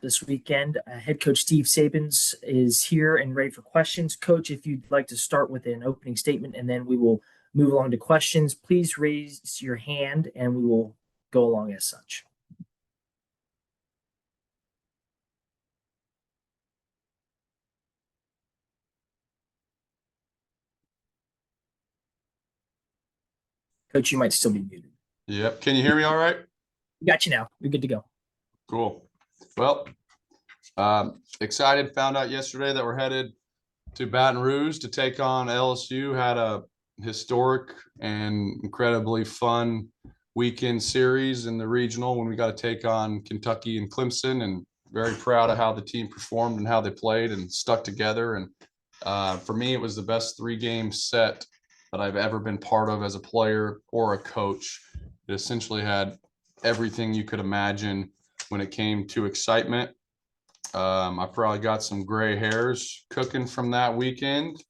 this weekend. Head coach Steve Sabins is here and ready for questions. Coach, if you'd like to start with an opening statement and then we will move along to questions, please raise your hand and we will go along as such. Coach, you might still be muted. Yep. Can you hear me all right? Got you now. You're good to go. Cool. Well, excited. Found out yesterday that we're headed to Baton Rouge to take on LSU. Had a historic and incredibly fun weekend series in the regional when we got to take on Kentucky and Clemson, and very proud of how the team performed and how they played and stuck together. And for me, it was the best 3-game set that I've ever been part of as a player or a coach. It essentially had everything you could imagine when it came to excitement. I probably got some gray hairs cooking from that weekend,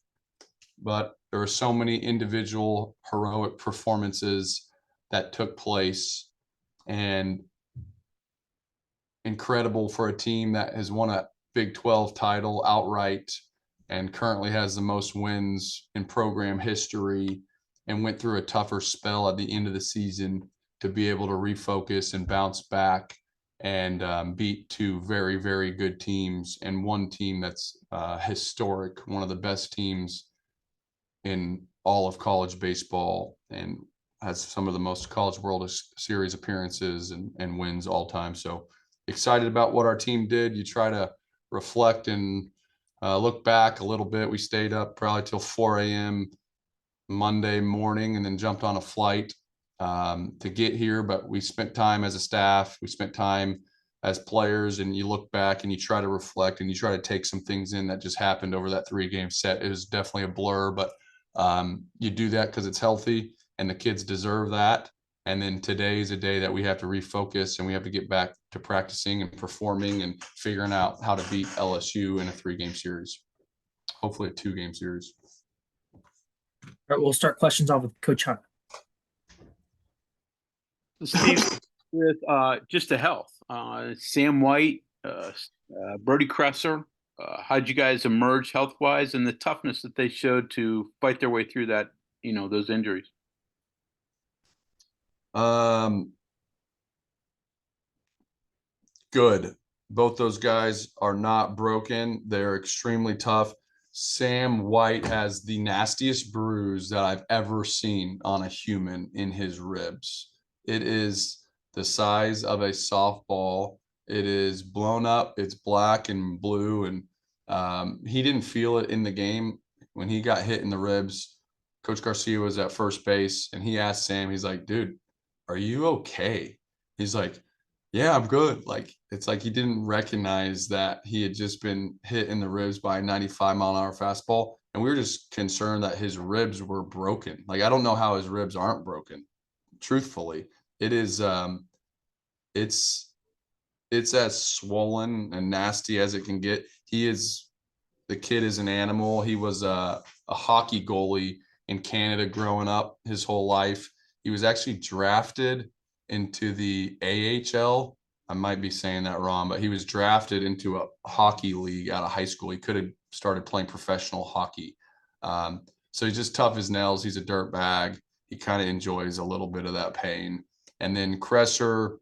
but there were so many individual heroic performances that took place, and incredible for a team that has won a Big 12 title outright and currently has the most wins in program history and went through a tougher spell at the end of the season to be able to refocus and bounce back and beat 2 very, very good teams and one team that's historic, one of the best teams in all of college baseball and has some of the most College World Series appearances and wins all time. So excited about what our team did. You try to reflect and look back a little bit. We stayed up probably till 4 a.m. Monday morning and then jumped on a flight to get here. But we spent time as a staff. We spent time as players, and you look back and you try to reflect and you try to take some things in that just happened over that 3-game set. It was definitely a blur, but you do that because it's healthy and the kids deserve that. And then today is a day that we have to refocus and we have to get back to practicing and performing and figuring out how to beat LSU in a 3-game series, hopefully a 2-game series. All right, we'll start questions off with Coach Hunt. Steve, with just the health, Sam White, Brody Kresser, how'd you guys emerge health-wise and the toughness that they showed to fight their way through that, those injuries? Good. Both those guys are not broken. They're extremely tough. Sam White has the nastiest bruise that I've ever seen on a human in his ribs. It is the size of a softball. It is blown up. It's black and blue. And he didn't feel it in the game when he got hit in the ribs. Coach Garcia was at first base and he asked Sam, he's like, dude, are you okay? He's like, yeah, I'm good. Like, it's like he didn't recognize that he had just been hit in the ribs by a 95-mile-an-hour fastball. And we were just concerned that his ribs were broken. Like, I don't know how his ribs aren't broken. Truthfully, it is, it's as swollen and nasty as it can get. The kid is an animal. He was a hockey goalie in Canada growing up his whole life. He was actually drafted into the AHL. I might be saying that wrong, but he was drafted into a hockey league out of high school. He could have started playing professional hockey. So he's just tough as nails. He's a dirt bag. He kind of enjoys a little bit of that pain. And then Kresser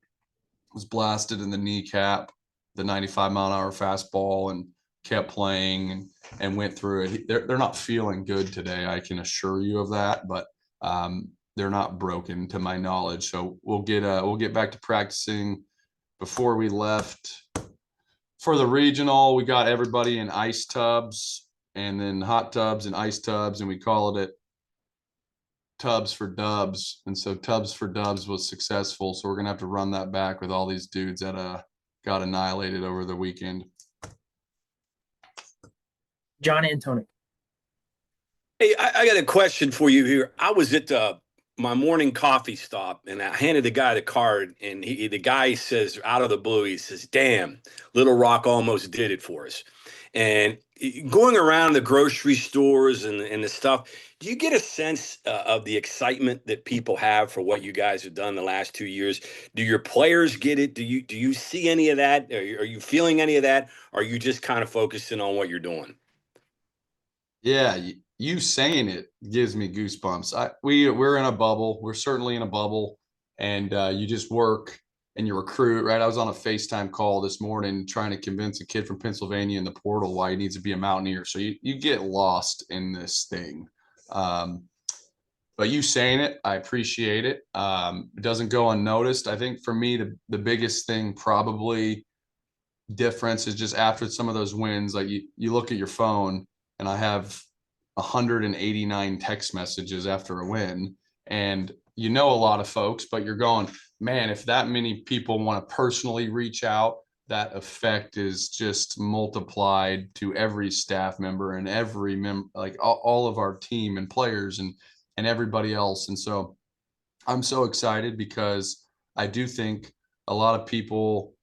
was blasted in the kneecap, the 95-mile-an-hour fastball, and kept playing and went through it. They're not feeling good today, I can assure you of that, but they're not broken to my knowledge. So we'll get back to practicing. Before we left for the regional, we got everybody in ice tubs and then hot tubs and ice tubs, and we called it Tubs for Dubs. And so Tubs for Dubs was successful. So we're gonna have to run that back with all these dudes that got annihilated over the weekend. John Antonic. Hey, I got a question for you here. I was at my morning coffee stop, and I handed the guy the card, and the guy says out of the blue, he says, "Damn, Little Rock almost did it for us." And going around the grocery stores and the stuff, do you get a sense of the excitement that people have for what you guys have done the last 2 years? Do your players get it? Do you see any of that? Are you feeling any of that? Or are you just kind of focusing on what you're doing? Yeah, you saying it gives me goosebumps. We're in a bubble. We're certainly in a bubble, and you just work and you recruit, right? I was on a FaceTime call this morning trying to convince a kid from Pennsylvania in the portal why he needs to be a Mountaineer. So you get lost in this thing. But you saying it, I appreciate it. It doesn't go unnoticed. I think for me, the biggest thing probably difference is just after some of those wins, like you look at your phone and I have 189 text messages after a win. And you know a lot of folks, but you're going, man, if that many people want to personally reach out, that effect is just multiplied to every staff member and every like all of our team and players and everybody else. And so I'm so excited because I do think a lot of people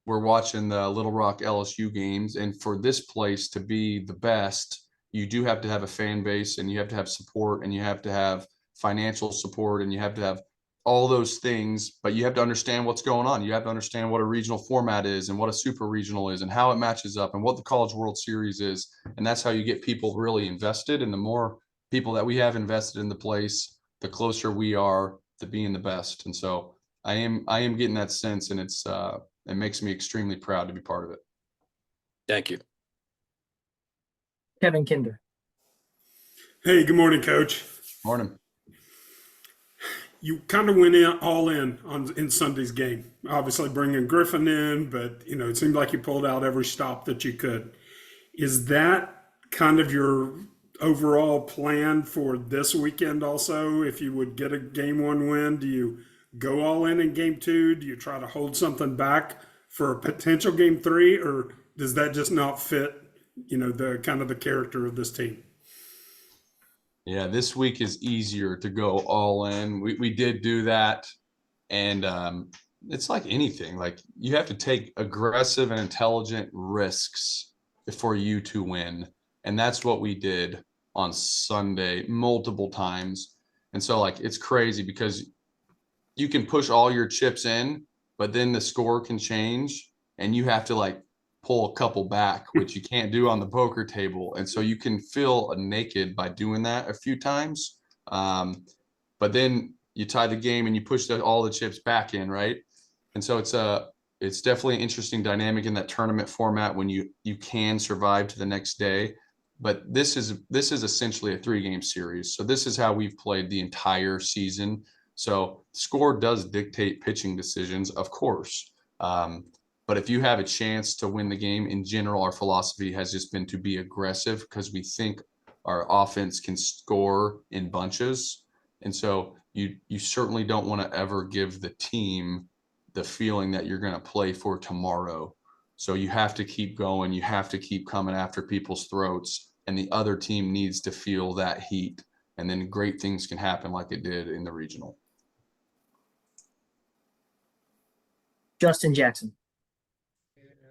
were watching the Little Rock LSU games, and for this place to be the best, you do have to have a fan base, and you have to have support, and you have to have financial support, and you have to have all those things, but you have to understand what's going on. You have to understand what a regional format is and what a super regional is and how it matches up and what the College World Series is. And that's how you get people really invested. And the more people that we have invested in the place, the closer we are to being the best. And so I am getting that sense, and it makes me extremely proud to be part of it. Thank you. Kevin Kinder. Hey, good morning, Coach. Morning. You kind of went all in in Sunday's game. Obviously, bringing Griffin in, but it seemed like you pulled out every stop that you could. Is that kind of your overall plan for this weekend? Also, if you would get a game one win, do you go all in game two? Do you try to hold something back for a potential game three, or does that just not fit? The kind of the character of this team. Yeah, this week is easier to go all in. We did do that, and it's like anything. Like you have to take aggressive and intelligent risks for you to win, and that's what we did on Sunday multiple times. And so, like, it's crazy because you can push all your chips in, but then the score can change, and you have to like pull a couple back, which you can't do on the poker table. And so you can feel naked by doing that a few times. But then you tie the game and you push all the chips back in, right? And so it's definitely an interesting dynamic in that tournament format when you can survive to the next day. But this is essentially a 3-game series. So this is how we've played the entire season. So score does dictate pitching decisions, of course. But if you have a chance to win the game, in general, our philosophy has just been to be aggressive because we think our offense can score in bunches. And so you certainly don't want to ever give the team the feeling that you're going to play for tomorrow. So you have to keep going. You have to keep coming after people's throats. And the other team needs to feel that heat. And then great things can happen like it did in the regional. Justin Jackson.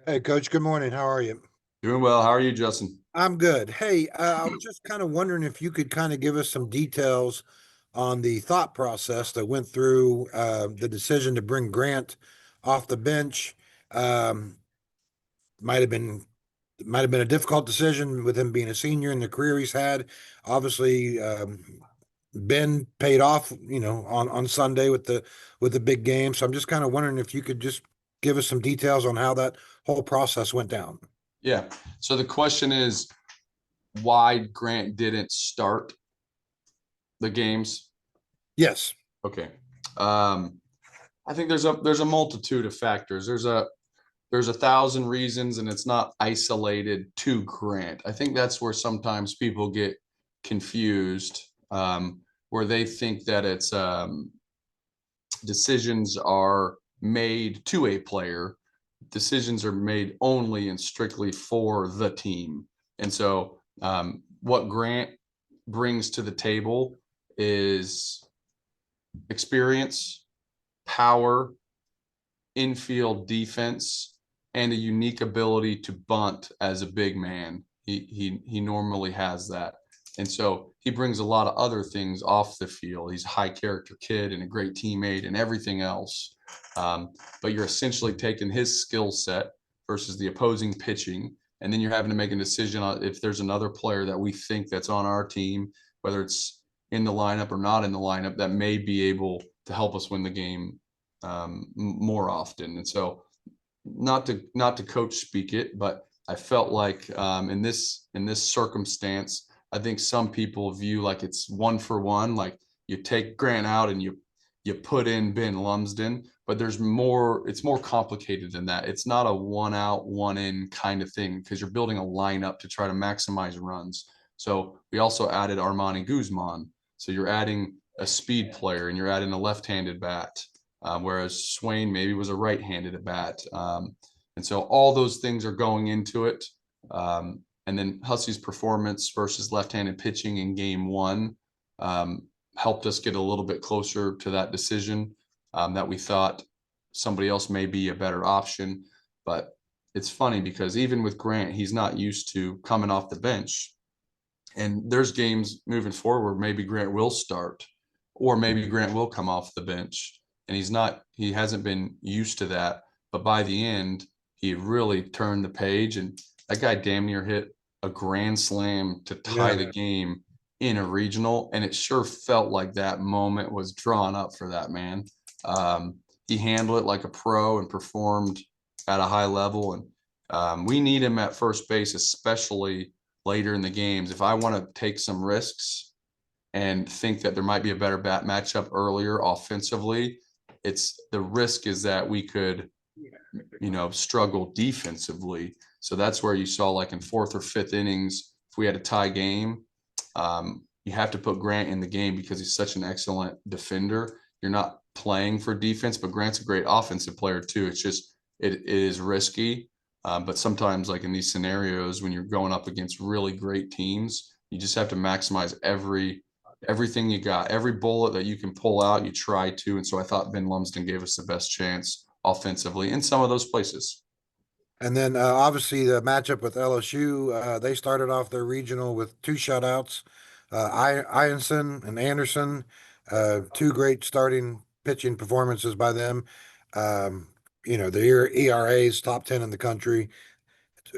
Hey, Coach. Good morning. How are you? Doing well. How are you, Justin? I'm good. Hey, I was just kind of wondering if you could kind of give us some details on the thought process that went through the decision to bring Grant off the bench. Might have been a difficult decision with him being a senior and the career he's had. Obviously, Ben paid off, on Sunday with the big game. So I'm just kind of wondering if you could just give us some details on how that whole process went down. Yeah. So the question is why Grant didn't start the games. Yes. Okay. I think there's a multitude of factors. There's 1,000 reasons, and it's not isolated to Grant. I think that's where sometimes people get confused, where they think that it's decisions are made to a player. Decisions are made only and strictly for the team. And so what Grant brings to the table is experience, power, infield defense, and a unique ability to bunt as a big man. He normally has that. And so he brings a lot of other things off the field. He's a high character kid and a great teammate and everything else. But you're essentially taking his skill set versus the opposing pitching. And then you're having to make a decision on if there's another player that we think that's on our team, whether it's in the lineup or not in the lineup, that may be able to help us win the game more often. And so not to coach speak it, but I felt like in this circumstance, I think some people view like it's 1-for-1, like you take Grant out and you put in Ben Lumsden, but it's more complicated than that. It's not a 1 out, 1 in kind of thing, because you're building a lineup to try to maximize runs. So we also added Armani Guzman. So you're adding a speed player and you're adding a left-handed bat, whereas Swain maybe was a right-handed at bat. And so all those things are going into it. And then Hussey's performance versus left-handed pitching in game 1 helped us get a little bit closer to that decision that we thought somebody else may be a better option. But it's funny because even with Grant, he's not used to coming off the bench. And there's games moving forward, maybe Grant will start, or maybe Grant will come off the bench. And he hasn't been used to that. But by the end, he really turned the page, and that guy damn near hit a grand slam to tie the game in a regional. And it sure felt like that moment was drawn up for that man. He handled it like a pro and performed at a high level. And we need him at first base, especially later in the games. If I want to take some risks and think that there might be a better bat matchup earlier offensively, the risk is that we could, struggle defensively. So that's where you saw, like in 4th or 5th innings, if we had a tie game, you have to put Grant in the game because he's such an excellent defender. You're not playing for defense, but Grant's a great offensive player too. It's just, it is risky. But sometimes, like in these scenarios, when you're going up against really great teams, you just have to maximize everything you got, every bullet that you can pull out, you try to. And so I thought Ben Lumsden gave us the best chance offensively in some of those places. And then obviously the matchup with LSU, they started off their regional with 2 shutouts, Ianson and Anderson, 2 great starting pitching performances by them. The ERA is top 10 in the country.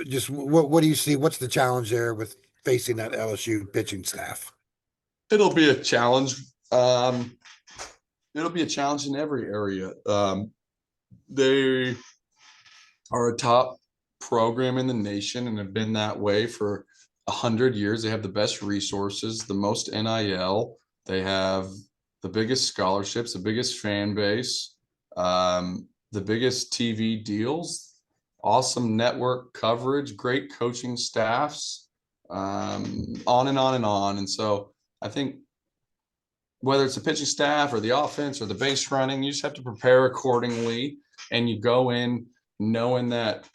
Just what do you see? What's the challenge there with facing that LSU pitching staff? It'll be a challenge. It'll be a challenge in every area. They are a top program in the nation and have been that way for 100 years. They have the best resources, the most NIL. They have the biggest scholarships, the biggest fan base, the biggest TV deals, awesome network coverage, great coaching staffs, on and on and on. And so I think whether it's the pitching staff or the offense or the base running, you just have to prepare accordingly. And you go in knowing that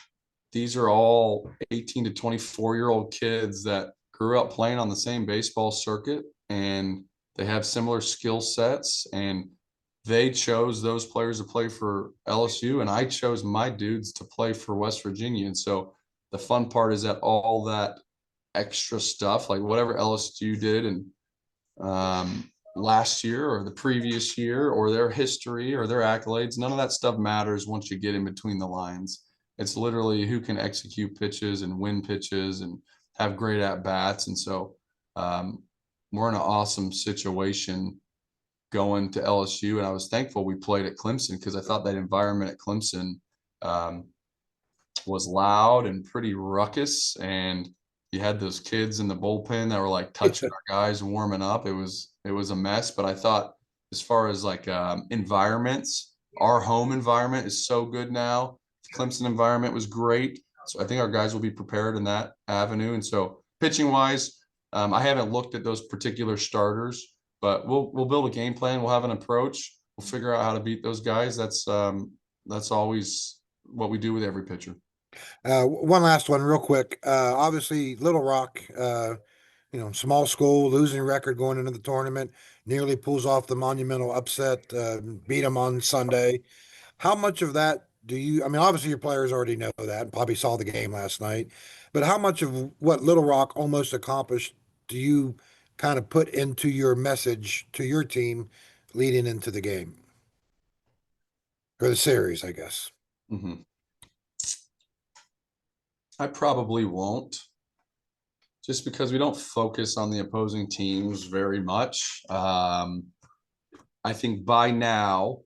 these are all 18 to 24-year-old kids that grew up playing on the same baseball circuit, and they have similar skill sets, and they chose those players to play for LSU, and I chose my dudes to play for West Virginia. And so the fun part is that all that extra stuff, like whatever LSU did and last year or the previous year or their history or their accolades, none of that stuff matters once you get in between the lines. It's literally who can execute pitches and win pitches and have great at bats. And so we're in an awesome situation going to LSU. And I was thankful we played at Clemson because I thought that environment at Clemson was loud and pretty ruckus. And you had those kids in the bullpen that were like touching our guys warming up. It was a mess. But I thought as far as like environments, our home environment is so good now. The Clemson environment was great. So I think our guys will be prepared in that avenue. And so pitching wise, I haven't looked at those particular starters, but we'll build a game plan. We'll have an approach. We'll figure out how to beat those guys. That's always what we do with every pitcher. One last one real quick. Obviously Little Rock small school, losing record going into the tournament, nearly pulls off the monumental upset, beat them on Sunday. How much of that I mean, obviously your players already know that and probably saw the game last night, but how much of what Little Rock almost accomplished do you kind of put into your message to your team leading into the game or the series, I guess? Mhm. I probably won't, just because we don't focus on the opposing teams very much. I think by now,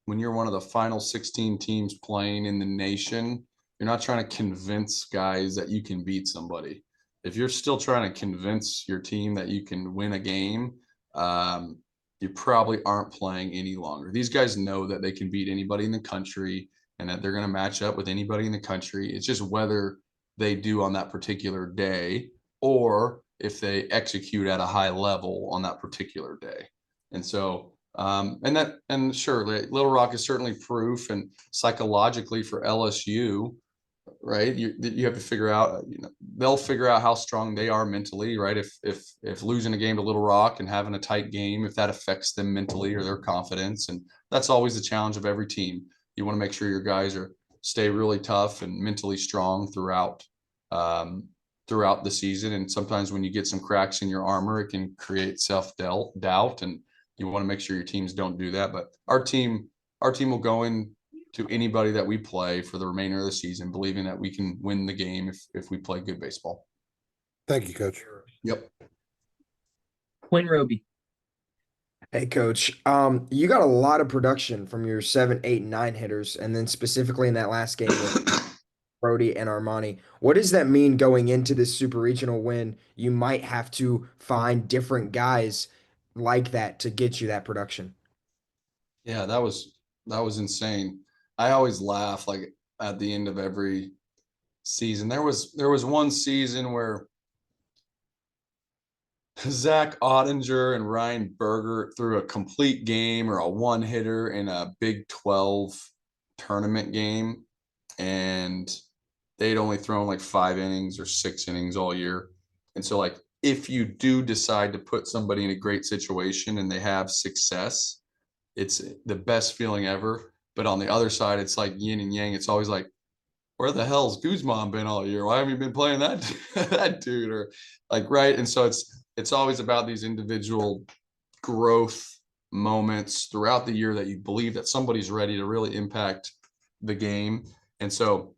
when you're one of the final 16 teams playing in the nation, you're not trying to convince guys that you can beat somebody. If you're still trying to convince your team that you can win a game, you probably aren't playing any longer. These guys know that they can beat anybody in the country and that they're going to match up with anybody in the country. It's just whether they do on that particular day or if they execute at a high level on that particular day. And so, and sure, Little Rock is certainly proof, and psychologically for LSU, right? You have to figure out, they'll figure out how strong they are mentally, right? If losing a game to Little Rock and having a tight game, if that affects them mentally or their confidence, and that's always the challenge of every team. You want to make sure your guys stay really tough and mentally strong throughout the season. And sometimes when you get some cracks in your armor, it can create self-doubt, and you want to make sure your teams don't do that. But our team will go in to anybody that we play for the remainder of the season, believing that we can win the game if we play good baseball. Thank you, Coach. Yep. Quinn Roby. Hey, Coach. You got a lot of production from your 7, 8, and 9 hitters, and then specifically in that last game with Brody and Armani. What does that mean going into this Super Regional when you might have to find different guys like that to get you that production? Yeah, that was insane. I always laugh like at the end of every season. There was one season where Zach Ottinger and Ryan Berger threw a complete game or a one hitter in a Big 12 tournament game, and they'd only thrown like 5 innings or 6 innings all year. And so, like, if you do decide to put somebody in a great situation and they have success, it's the best feeling ever. But on the other side, it's like yin and yang. It's always like, where the hell's Guzman been all year? Why haven't you been playing that dude? Or like, right. And so it's always about these individual growth moments throughout the year that you believe that somebody's ready to really impact the game. And so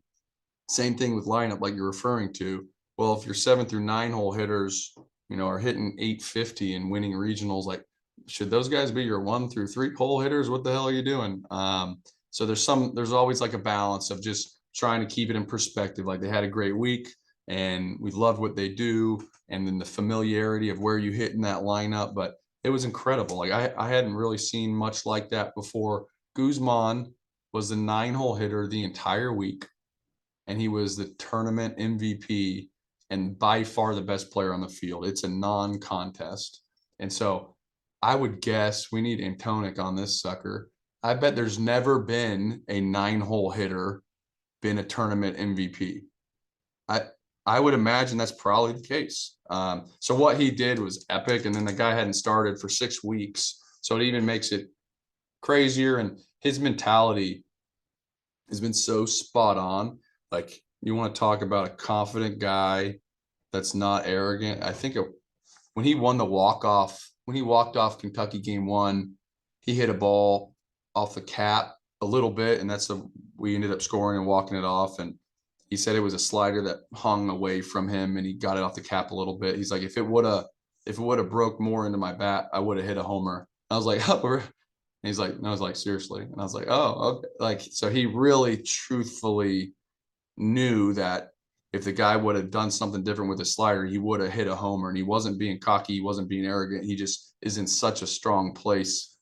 same thing with lineup, like you're referring to. Well, if your 7 through 9 hole hitters, are hitting 850 and winning regionals, like, should those guys be your 1 through 3 hole hitters? What the hell are you doing? So there's always like a balance of just trying to keep it in perspective. Like, they had a great week and we love what they do, and then the familiarity of where you hit in that lineup. But it was incredible. Like, I hadn't really seen much like that before. Guzman was the 9-hole hitter the entire week, and he was the tournament MVP and by far the best player on the field. It's a non-contest. And so I would guess we need Antonic on this sucker. I bet there's never been a 9-hole hitter been a tournament MVP. I would imagine that's probably the case. So what he did was epic, and then the guy hadn't started for 6 weeks. So it even makes it crazier. And his mentality has been so spot on. Like, you want to talk about a confident guy that's not arrogant. I think when he won the walk-off, when he walked off Kentucky game 1, he hit a ball off the cap a little bit, and we ended up scoring and walking it off. And he said it was a slider that hung away from him, and he got it off the cap a little bit. He's like, if it would have broke more into my bat, I would have hit a homer. I was like, oh, and he's like, no, I was like, seriously. And I was like, oh, okay. Like, so he really truthfully knew that if the guy would have done something different with the slider, he would have hit a homer. And he wasn't being cocky, he wasn't being arrogant. He just is in such a strong place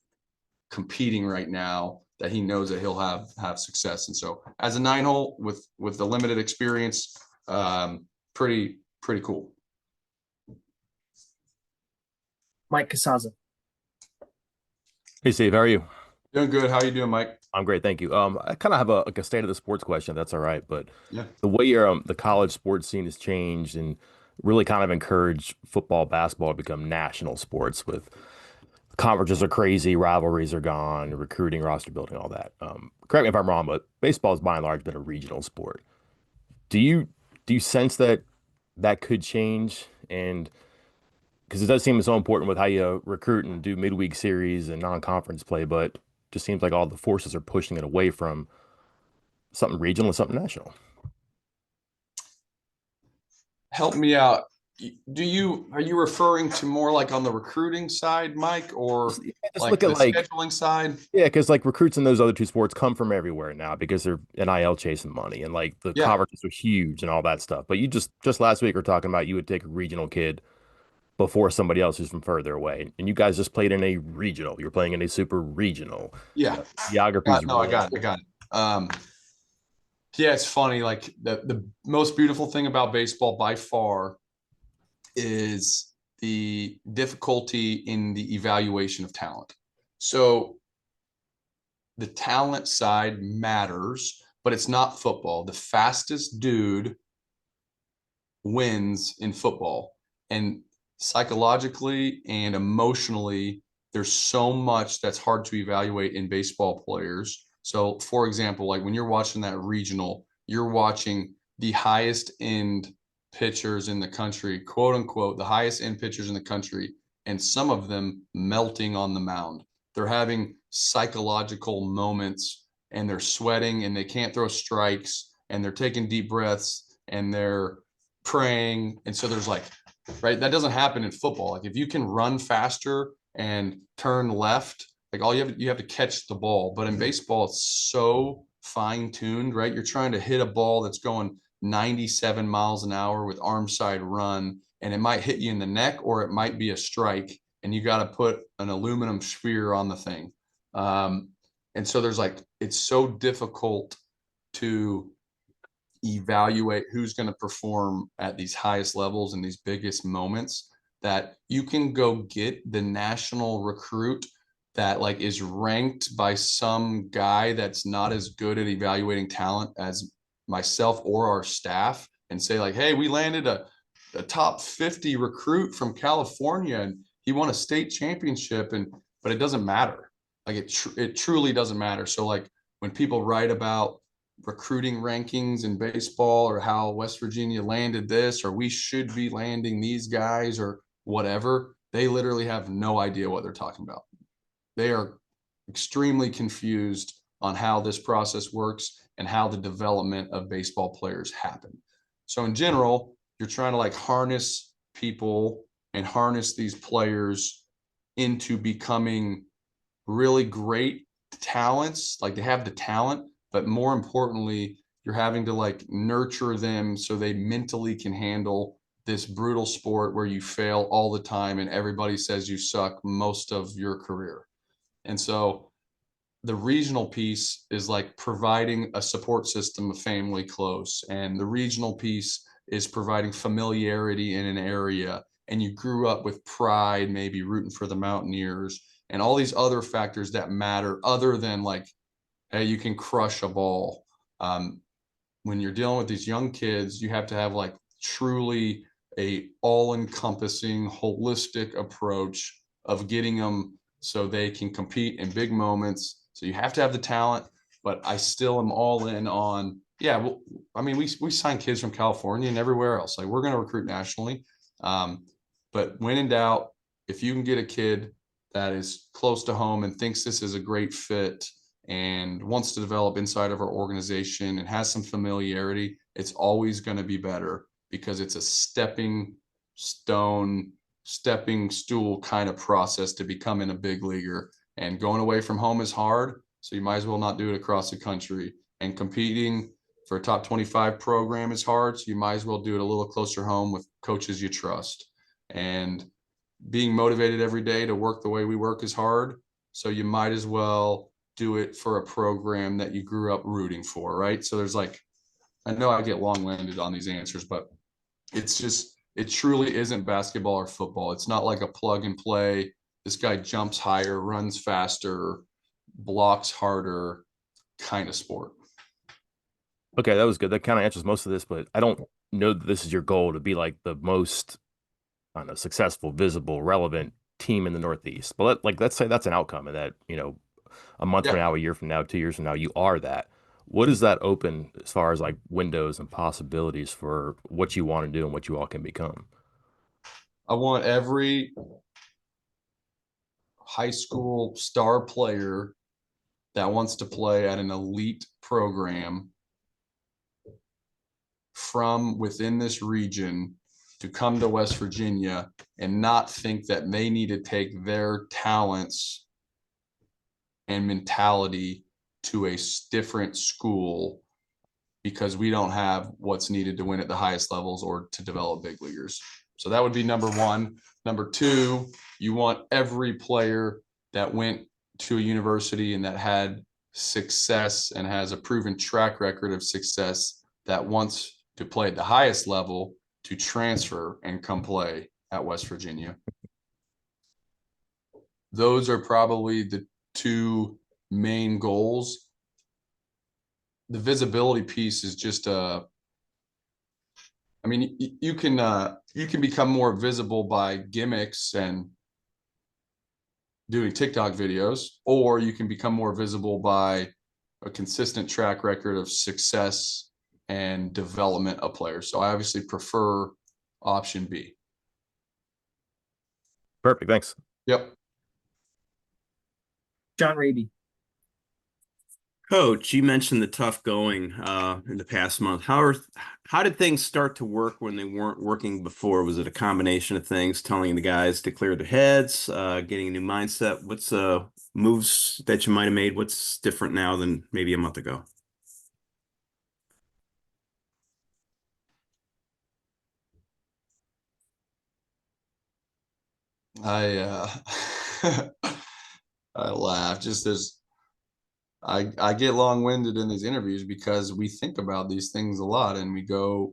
competing right now that he knows that he'll have success. And so as a 9-hole with the limited experience, pretty cool. Mike Casaza. Hey, Steve, how are you? Doing good. How are you doing, Mike? I'm great, thank you. I kind of have a state of the sports question, if that's all right. But Yeah. the way the college sports scene has changed, and really kind of encouraged football, basketball to become national sports with conferences are crazy, rivalries are gone, recruiting, roster building, all that. Correct me if I'm wrong, but baseball has by and large been a regional sport. Do you sense that that could change? And because it does seem so important with how you recruit and do midweek series and non-conference play, but just seems like all the forces are pushing it away from something regional and something national. Help me out. Are you referring to more like on the recruiting side, Mike, or Just like look at the like scheduling side? yeah, because like recruits in those other two sports come from everywhere now because they're NIL chasing money and like the Yeah. conferences are huge and all that stuff. But you just last week were talking about you would take a regional kid before somebody else who's from further away, and you guys just played in a regional. You're playing in a super regional. Yeah. Geography's No, I really got it. I got it. Yeah, it's funny. Like the most beautiful thing about baseball by far is the difficulty in the evaluation of talent. So the talent side matters, but it's not football. The fastest dude wins in football. And psychologically and emotionally, there's so much that's hard to evaluate in baseball players. So, for example, like when you're watching that regional, you're watching the highest end pitchers in the country, quote unquote, the highest end pitchers in the country, and some of them melting on the mound. They're having psychological moments and they're sweating and they can't throw strikes and they're taking deep breaths and they're praying. And so there's like, right, that doesn't happen in football. Like if you can run faster and turn left, like you have to catch the ball. But in baseball, it's so fine-tuned, right? You're trying to hit a ball that's going 97 miles an hour with arm side run, and it might hit you in the neck or it might be a strike, and you got to put an aluminum sphere on the thing. And so there's like, it's so difficult to evaluate who's going to perform at these highest levels in these biggest moments that you can go get the national recruit that like is ranked by some guy that's not as good at evaluating talent as myself or our staff and say like, hey, we landed a top 50 recruit from California and he won a state championship, but it doesn't matter. Like it truly doesn't matter. So like when people write about recruiting rankings in baseball or how West Virginia landed this or we should be landing these guys or whatever, they literally have no idea what they're talking about. They are extremely confused on how this process works and how the development of baseball players happen. So in general, you're trying to like harness people and harness these players into becoming really great talents. Like they have the talent, but more importantly, you're having to like nurture them so they mentally can handle this brutal sport where you fail all the time and everybody says you suck most of your career. And so the regional piece is like providing a support system of family close, and the regional piece is providing familiarity in an area, and you grew up with pride, maybe rooting for the Mountaineers and all these other factors that matter other than like, hey, you can crush a ball. When you're dealing with these young kids, you have to have like truly a all-encompassing, holistic approach of getting them so they can compete in big moments. So you have to have the talent, but I still am all in on, yeah, well, I mean, we sign kids from California and everywhere else. Like we're going to recruit nationally. But when in doubt, if you can get a kid that is close to home and thinks this is a great fit and wants to develop inside of our organization and has some familiarity, it's always going to be better because it's a stepping stool kind of process to becoming a big leaguer. And going away from home is hard, so you might as well not do it across the country. And competing for a top 25 program is hard, so you might as well do it a little closer home with coaches you trust. And being motivated every day to work the way we work is hard, so you might as well do it for a program that you grew up rooting for, right? So there's like, I know I get long-winded on these answers, but it's just, it truly isn't basketball or football. It's not like a plug and play. This guy jumps higher, runs faster, blocks harder kind of sport. Okay, that was good. That kind of answers most of this, but I don't know that this is your goal to be like the most, I don't know, successful, visible, relevant team in the Northeast. But let's say that's an outcome, and that, a month from Yeah. now, a year from now, 2 years from now, you are that. What does that open as far as like windows and possibilities for what you want to do and what you all can become? I want every high school star player that wants to play at an elite program from within this region to come to West Virginia and not think that they need to take their talents and mentality to a different school because we don't have what's needed to win at the highest levels or to develop big leaguers. So that would be number one. Number two, you want every player that went to a university and that had success and has a proven track record of success that wants to play at the highest level to transfer and come play at West Virginia. Those are probably the two main goals. The visibility piece is just I mean, you can become more visible by gimmicks and doing TikTok videos, or you can become more visible by a consistent track record of success and development of players. So I obviously prefer option B. Perfect. Thanks. Yep. John Raby. Coach, you mentioned the tough going in the past month. How did things start to work when they weren't working before? Was it a combination of things, telling the guys to clear their heads, getting a new mindset? What's moves that you might have made? What's different now than maybe a month ago? I I laugh just as I get long-winded in these interviews because we think about these things a lot and we do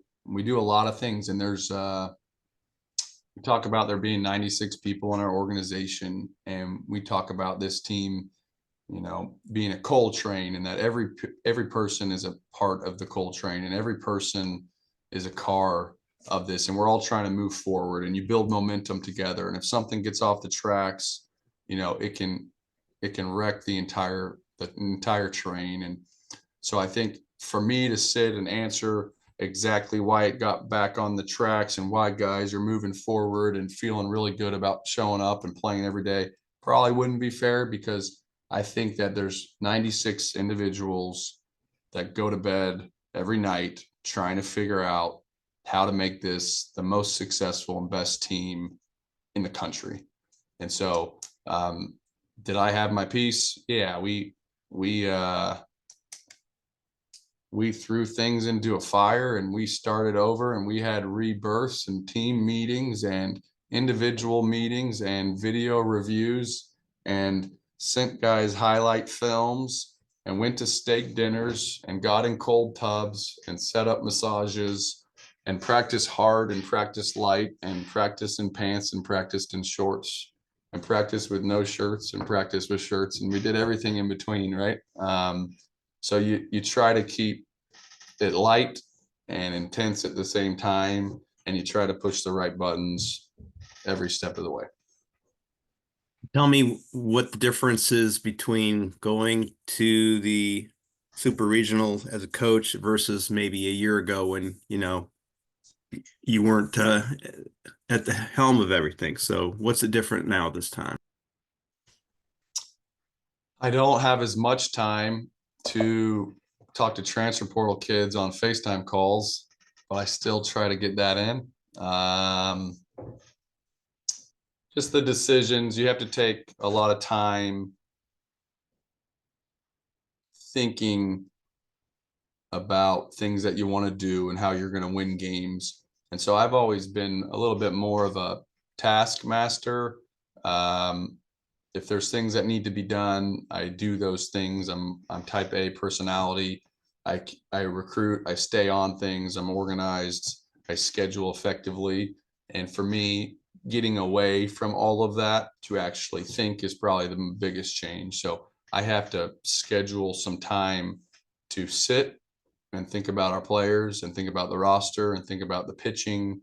a lot of things, and there's we talk about there being 96 people in our organization, and we talk about this team, being a coal train, and that every person is a part of the coal train and every person is a car of this, and we're all trying to move forward, and you build momentum together, and if something gets off the tracks, it can wreck the entire train. And so I think for me to sit and answer exactly why it got back on the tracks and why guys are moving forward and feeling really good about showing up and playing every day probably wouldn't be fair, because I think that there's 96 individuals that go to bed every night trying to figure out how to make this the most successful and best team in the country. And so did I have my piece? Yeah, we threw things into a fire and we started over, and we had rebirths and team meetings and individual meetings and video reviews, and sent guys highlight films and went to steak dinners and got in cold tubs and set up massages and practiced hard and practiced light and practiced in pants and practiced in shorts and practiced with no shirts and practiced with shirts, and we did everything in between, right? So you try to keep it light and intense at the same time, and you try to push the right buttons every step of the way. Tell me what the difference is between going to the Super Regional as a coach versus maybe a year ago when, you weren't at the helm of everything. So what's it different now this time? I don't have as much time to talk to transfer portal kids on FaceTime calls, but I still try to get that in. Just the decisions, you have to take a lot of time thinking about things that you want to do and how you're going to win games. And so I've always been a little bit more of a taskmaster. If there's things that need to be done, I do those things. I'm type A personality. I recruit, I stay on things, I'm organized, I schedule effectively. And for me, getting away from all of that to actually think is probably the biggest change. So I have to schedule some time to sit and think about our players and think about the roster and think about the pitching.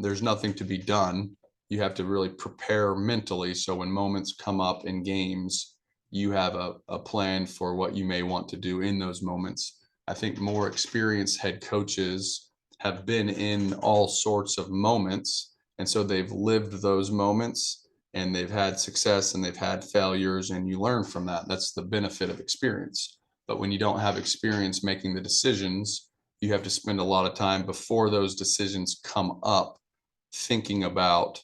There's nothing to be done. You have to really prepare mentally. So when moments come up in games, you have a plan for what you may want to do in those moments. I think more experienced head coaches have been in all sorts of moments. And so they've lived those moments and they've had success and they've had failures, and you learn from that. That's the benefit of experience. But when you don't have experience making the decisions, you have to spend a lot of time before those decisions come up thinking about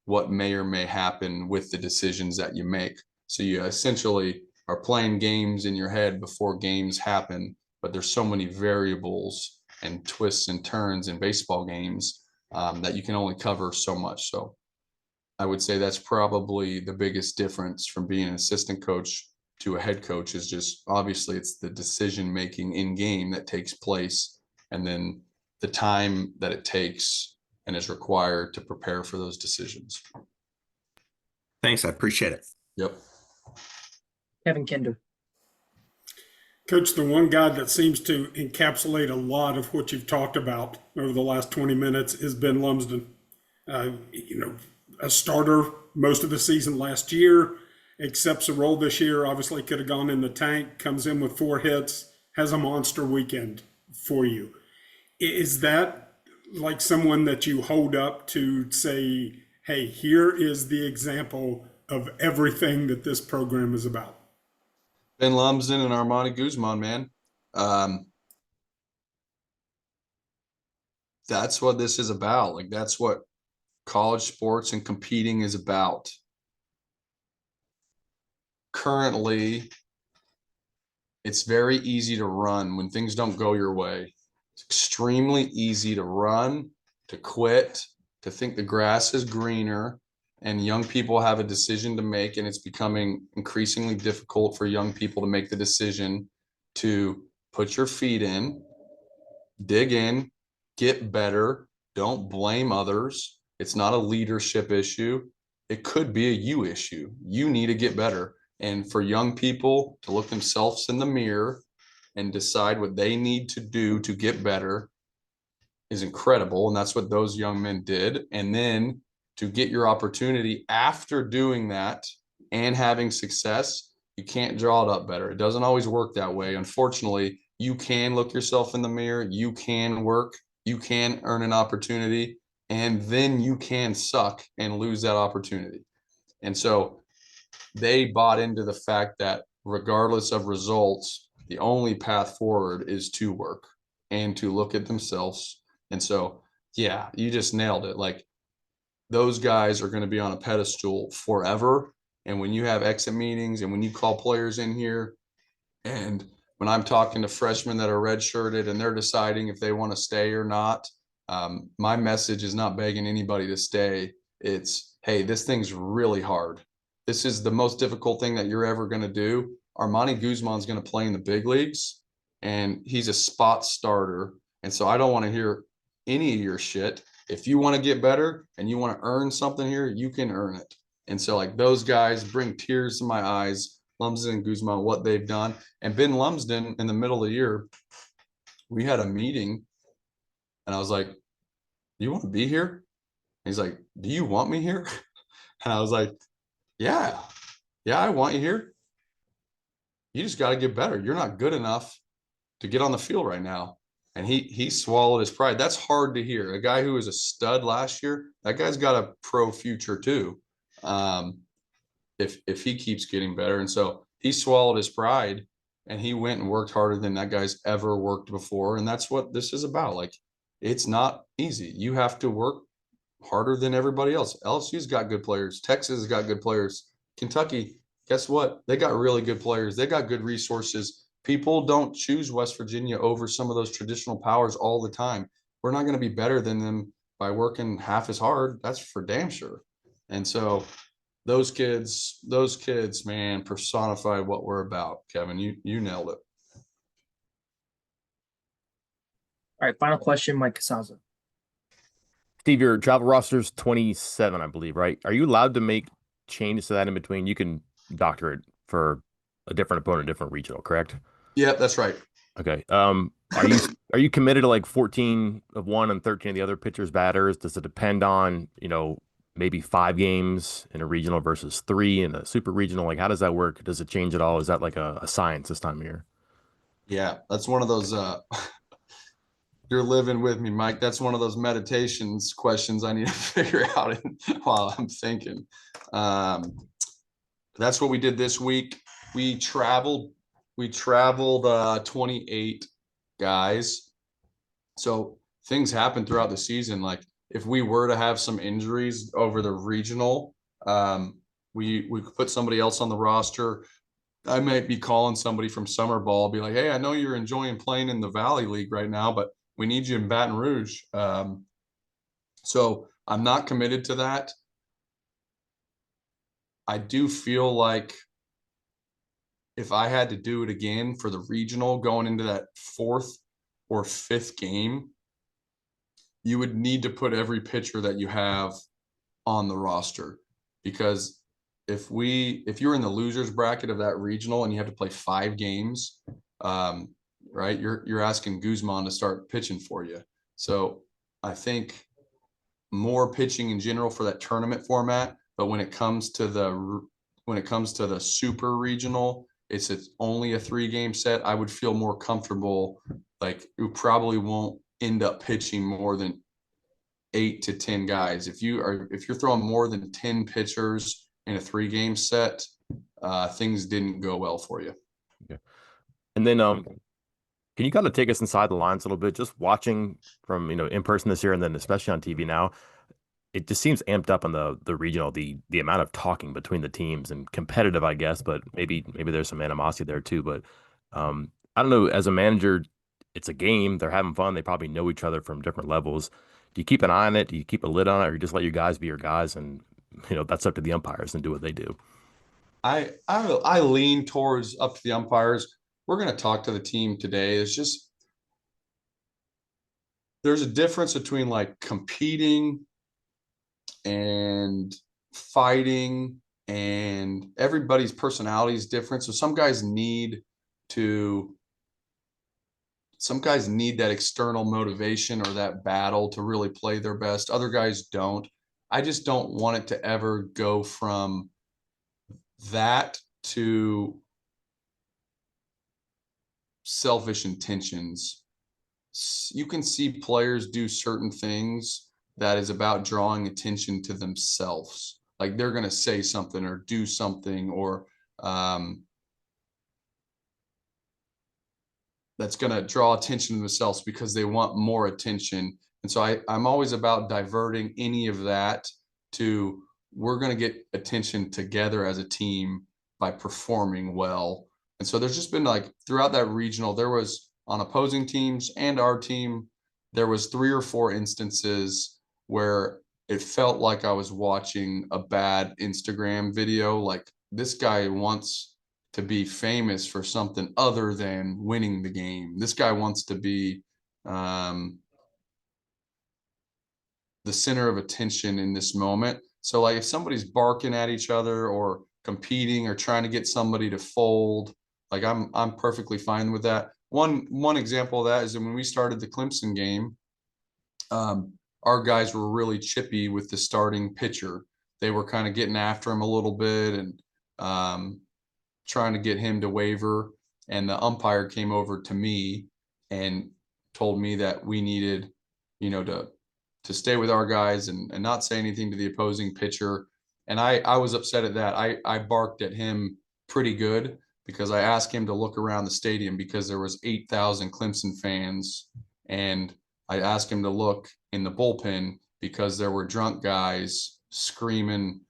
what may or may happen with the decisions that you make. So you essentially are playing games in your head before games happen, but there's so many variables and twists and turns in baseball games that you can only cover so much. So I would say that's probably the biggest difference from being an assistant coach to a head coach, is just obviously it's the decision making in game that takes place, and then the time that it takes and is required to prepare for those decisions. Thanks. I appreciate it. Yep. Kevin Kinder. Coach, the one guy that seems to encapsulate a lot of what you've talked about over the last 20 minutes is Ben Lumsden. A starter most of the season last year, accepts a role this year, obviously could have gone in the tank, comes in with 4 hits, has a monster weekend for you. Is that like someone that you hold up to say, hey, here is the example of everything that this program is about? Ben Lumsden and Armani Guzman, man. That's what this is about. Like, that's what college sports and competing is about. Currently, it's very easy to run when things don't go your way. It's extremely easy to run, to quit, to think the grass is greener, and young people have a decision to make, and it's becoming increasingly difficult for young people to make the decision to put your feet in, dig in, get better. Don't blame others. It's not a leadership issue. It could be a you issue. You need to get better. And for young people to look themselves in the mirror and decide what they need to do to get better is incredible. And that's what those young men did. And then to get your opportunity after doing that and having success, you can't draw it up better. It doesn't always work that way. Unfortunately, you can look yourself in the mirror, you can work, you can earn an opportunity, and then you can suck and lose that opportunity. And so they bought into the fact that regardless of results, the only path forward is to work and to look at themselves. And so, yeah, you just nailed it. Like, those guys are going to be on a pedestal forever. And when you have exit meetings and when you call players in here, and when I'm talking to freshmen that are redshirted and they're deciding if they want to stay or not, my message is not begging anybody to stay. It's, hey, this thing's really hard. This is the most difficult thing that you're ever going to do. Armani Guzman's going to play in the big leagues, and he's a spot starter. And so I don't want to hear any of your shit. If you want to get better and you want to earn something here, you can earn it. And so, like, those guys bring tears to my eyes, Lumsden and Guzman, what they've done. And Ben Lumsden, in the middle of the year, we had a meeting, and I was like, you want to be here? And he's like, do you want me here? And I was like, yeah, I want you here. You just got to get better. You're not good enough to get on the field right now. And he swallowed his pride. That's hard to hear. A guy who was a stud last year, that guy's got a pro future too. If he keeps getting better. And so he swallowed his pride and he went and worked harder than that guy's ever worked before. And that's what this is about. Like, it's not easy. You have to work harder than everybody else. LSU's got good players. Texas has got good players. Kentucky, guess what? They got really good players. They got good resources. People don't choose West Virginia over some of those traditional powers all the time. We're not going to be better than them by working half as hard. That's for damn sure. And so those kids, man, personify what we're about. Kevin, you nailed it. All right, final question, Mike Casazza. Steve, your travel roster's 27, I believe, right? Are you allowed to make changes to that in between? You can doctor it for a different opponent, different regional, correct? Yeah, that's right. Okay. Are you committed to like 14 of one and 13 of the other pitchers' batters? Does it depend on, maybe 5 games in a regional versus 3 in a super regional? Like, how does that work? Does it change at all? Is that like a science this time of year? Yeah, that's one of those you're living with me, Mike. That's one of those meditations questions I need to figure out while I'm thinking. That's what we did this week. We traveled 28 guys. So things happen throughout the season. Like if we were to have some injuries over the regional, we could put somebody else on the roster. I might be calling somebody from summer ball, be like, hey, I know you're enjoying playing in the Valley League right now, but we need you in Baton Rouge. So I'm not committed to that. I do feel like if I had to do it again for the regional going into that 4th or 5th game, you would need to put every pitcher that you have on the roster, because if you're in the losers bracket of that regional and you have to play 5 games, right, you're asking Guzman to start pitching for you. So I think more pitching in general for that tournament format, but when it comes to the super regional, it's only a 3-game set. I would feel more comfortable. Like you probably won't end up pitching more than 8 to 10 guys. If you're throwing more than 10 pitchers in a 3-game set, things didn't go well for you. Okay. And then can you kind of take us inside the lines a little bit, just watching from, in person this year and then especially on TV now? It just seems amped up on the regional, the amount of talking between the teams and competitive, I guess, but maybe there's some animosity there too. But I don't know, as a manager, it's a game, they're having fun, they probably know each other from different levels. Do you keep an eye on it? Do you keep a lid on it, or you just let you guys be your guys and that's up to the umpires and do what they do? I lean towards up to the umpires. We're going to talk to the team today. There's a difference between like competing and fighting, and everybody's personality is different. So some guys need that external motivation or that battle to really play their best. Other guys don't. I just don't want it to ever go from that to selfish intentions. You can see players do certain things that is about drawing attention to themselves. Like they're going to say something or do something, or that's going to draw attention to themselves because they want more attention. And so I'm always about diverting any of that to, we're going to get attention together as a team by performing well. And so there's just been like throughout that regional, there was on opposing teams and our team, there was 3 or 4 instances where it felt like I was watching a bad Instagram video. Like this guy wants to be famous for something other than winning the game. This guy wants to be the center of attention in this moment. So like if somebody's barking at each other or competing or trying to get somebody to fold, like I'm perfectly fine with that. One example of that is that when we started the Clemson game, our guys were really chippy with the starting pitcher. They were kind of getting after him a little bit and trying to get him to waver. And the umpire came over to me and told me that we needed, to stay with our guys and not say anything to the opposing pitcher. And I was upset at that. I barked at him pretty good because I asked him to look around the stadium because there was 8,000 Clemson fans. And I asked him to look in the bullpen because there were drunk guys screaming,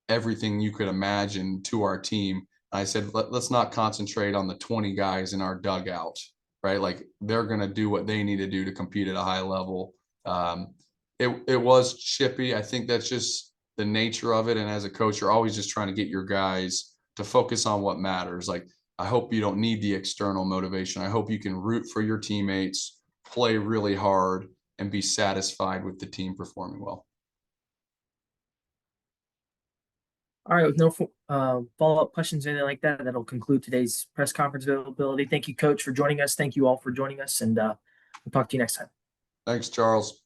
everything you could imagine to our team. I said, let's not concentrate on the 20 guys in our dugout, right? Like they're going to do what they need to do to compete at a high level. It was chippy. I think that's just the nature of it. And as a coach, you're always just trying to get your guys to focus on what matters. Like, I hope you don't need the external motivation. I hope you can root for your teammates, play really hard, and be satisfied with the team performing well. All right, with no follow-up questions or anything like that, that'll conclude today's press conference availability. Thank you, Coach, for joining us. Thank you all for joining us, and we'll talk to you next time. Thanks, Charles.